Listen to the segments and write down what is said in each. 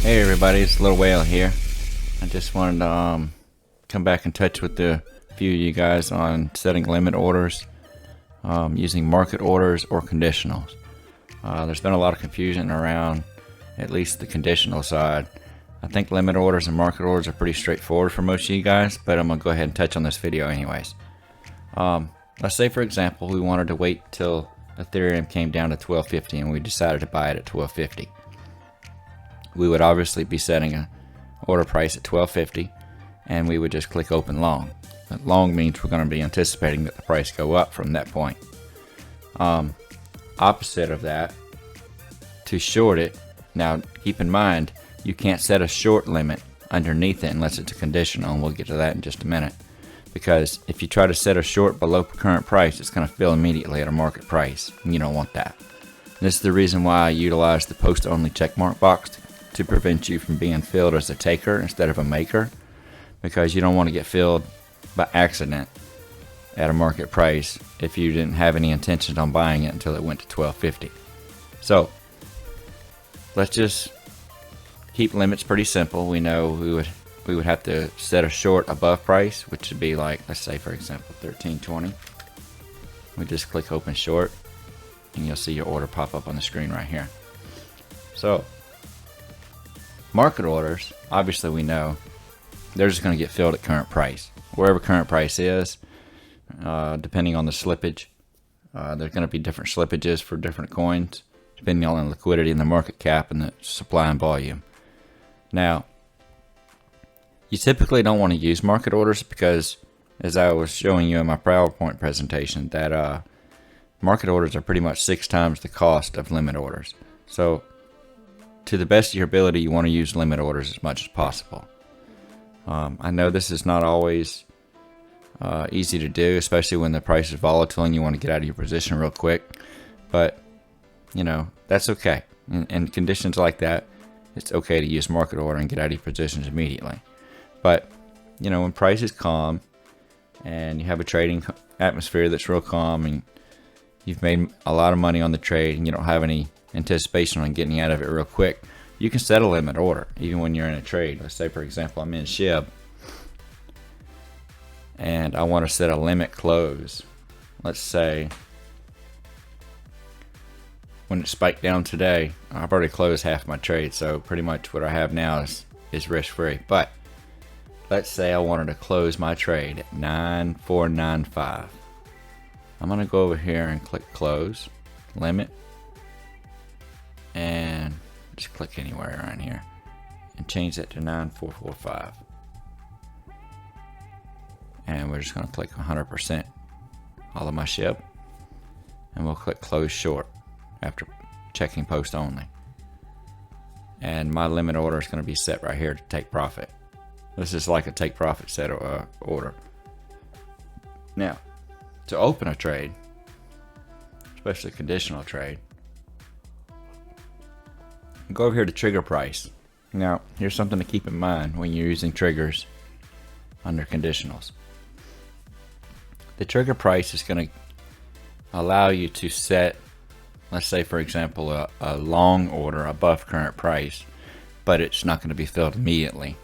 Hey everybody, it's Lil Whale here. I just wanted to come back in touch with a few of you guys on setting limit orders using market orders or conditionals. There's been a lot of confusion around at least the conditional side. I think limit orders and market orders are pretty straightforward for most of you guys, but I'm going to go ahead and touch on this video anyways. Let's say for example we wanted to wait till Ethereum came down to 1250 and we decided to buy it at 1250. We would obviously be setting an order price at 1250 and we would just click open long. But long means we're going to be anticipating that the price go up from that point. Opposite of that, to short it, now keep in mind you can't set a short limit underneath it unless it's a conditional, and we'll get to that in just a minute. Because if you try to set a short below current price, it's going to fill immediately at a market price, and you don't want that. This is the reason why I utilize the post only checkmark box to prevent you from being filled as a taker instead of a maker, because you don't want to get filled by accident at a market price if you didn't have any intentions on buying it until it went to 1250. So let's just keep limits pretty simple. We know we would have to set a short above price, which would be like, let's say for example 1320. We just click open short and you'll see your order pop up on the screen right here. So market orders, obviously we know they're just going to get filled at current price. Wherever current price is, depending on the slippage. There's going to be different slippages for different coins, depending on the liquidity and the market cap and the supply and volume. Now, you typically don't want to use market orders because, as I was showing you in my PowerPoint presentation, that market orders are pretty much 6 times the cost of limit orders. So to the best of your ability, you want to use limit orders as much as possible. I know this is not always easy to do, especially when the price is volatile and you want to get out of your position real quick. But, you know, that's okay. In conditions like that, it's okay to use market order and get out of your positions immediately. But, you know, when price is calm and you have a trading atmosphere that's real calm and you've made a lot of money on the trade and you don't have any anticipation on getting out of it real quick, you can set a limit order even when you're in a trade. Let's say for example I'm in SHIB and I want to set a limit close. Let's say when it spiked down today, I've already closed half my trade, so pretty much what I have now is risk free. But let's say I wanted to close my trade at 9495. I'm going to go over here and click close limit and just click anywhere around here and change that to 9445. And we're just going to click 100% all of my SHIB and we'll click close short after checking post only. And my limit order is going to be set right here to take profit. This is like a take profit set order. Now, to open a trade, especially a conditional trade, go over here to trigger price. Now, here's something to keep in mind when you're using triggers under conditionals. The trigger price is going to allow you to set, let's say for example, a long order above current price, but it's not going to be filled immediately.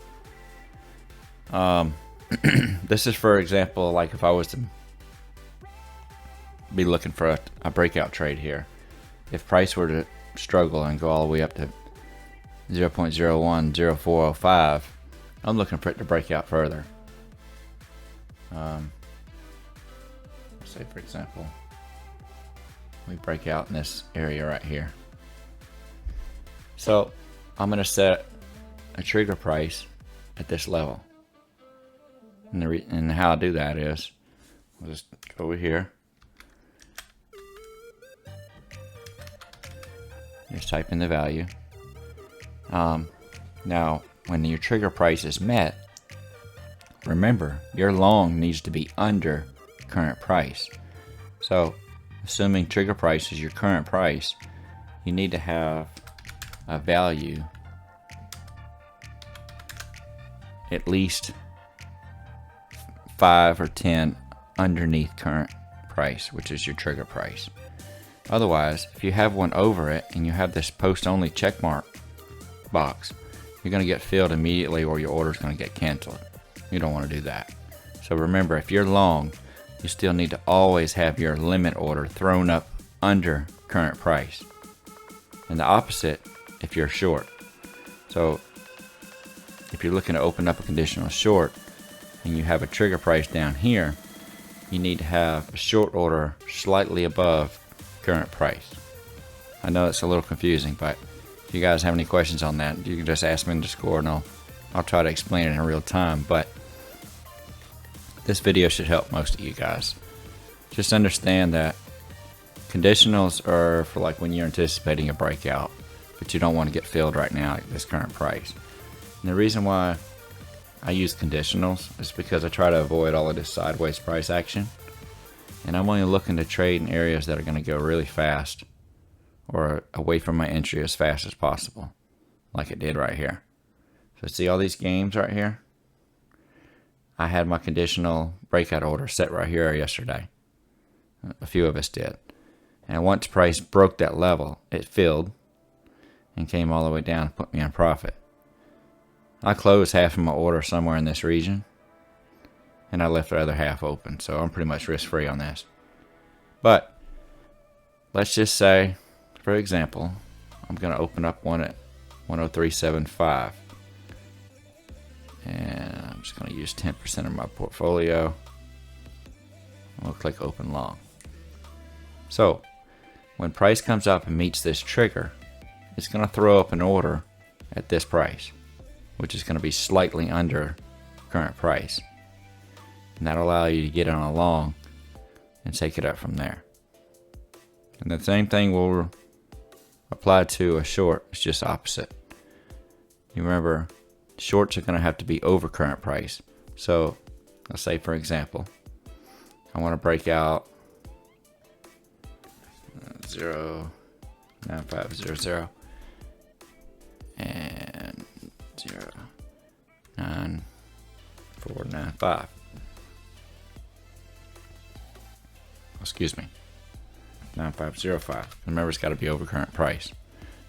This is for example, like if I was to be looking for a breakout trade here. If price were to struggle and go all the way up to 0.010405, I'm looking for it to break out further. Say for example we break out in this area right here. So I'm going to set a trigger price at this level, and how I do that is I'll just go over here, just type in the value. Now when your trigger price is met, remember your long needs to be under current price. So assuming trigger price is your current price, you need to have a value at least 5 or 10 underneath current price, which is your trigger price. Otherwise, if you have one over it and you have this post only check mark box, you're going to get filled immediately or your order is going to get canceled. You don't want to do that. So remember, if you're long, you still need to always have your limit order thrown up under current price. And the opposite if you're short. So if you're looking to open up a conditional short and you have a trigger price down here, you need to have a short order slightly above current price. I know it's a little confusing, but if you guys have any questions on that, you can just ask me in Discord and I'll try to explain it in real time. But this video should help most of you guys. Just understand that conditionals are for like when you're anticipating a breakout, but you don't want to get filled right now at this current price. And the reason why I use conditionals is because I try to avoid all of this sideways price action. And I'm only looking to trade in areas that are going to go really fast or away from my entry as fast as possible, like it did right here. So see all these games right here? I had my conditional breakout order set right here yesterday. A few of us did. And once price broke that level, it filled and came all the way down and put me in profit. I closed half of my order somewhere in this region and I left the other half open, so I'm pretty much risk-free on this. But let's just say, for example, I'm going to open up one at 103.75 and I'm just going to use 10% of my portfolio. We'll click open long. So when price comes up and meets this trigger, it's going to throw up an order at this price, which is going to be slightly under current price. And that'll allow you to get on a long and take it up from there. And the same thing will apply to a short. It's just opposite. You remember, shorts are going to have to be over current price. So let's say, for example, I want to break out 0.9500 and 0.9495. Excuse me, 9505. Remember, it's got to be over current price.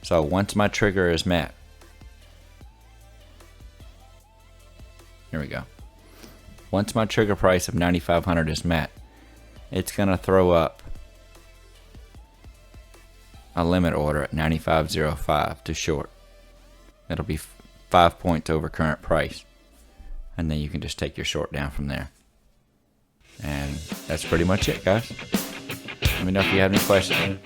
So once my trigger is met, here we go. Once my trigger price of 9,500 is met, it's going to throw up a limit order at 9505 to short. It'll be 5 points over current price. And then you can just take your short down from there. And that's pretty much it, guys. Let me know if you have any questions.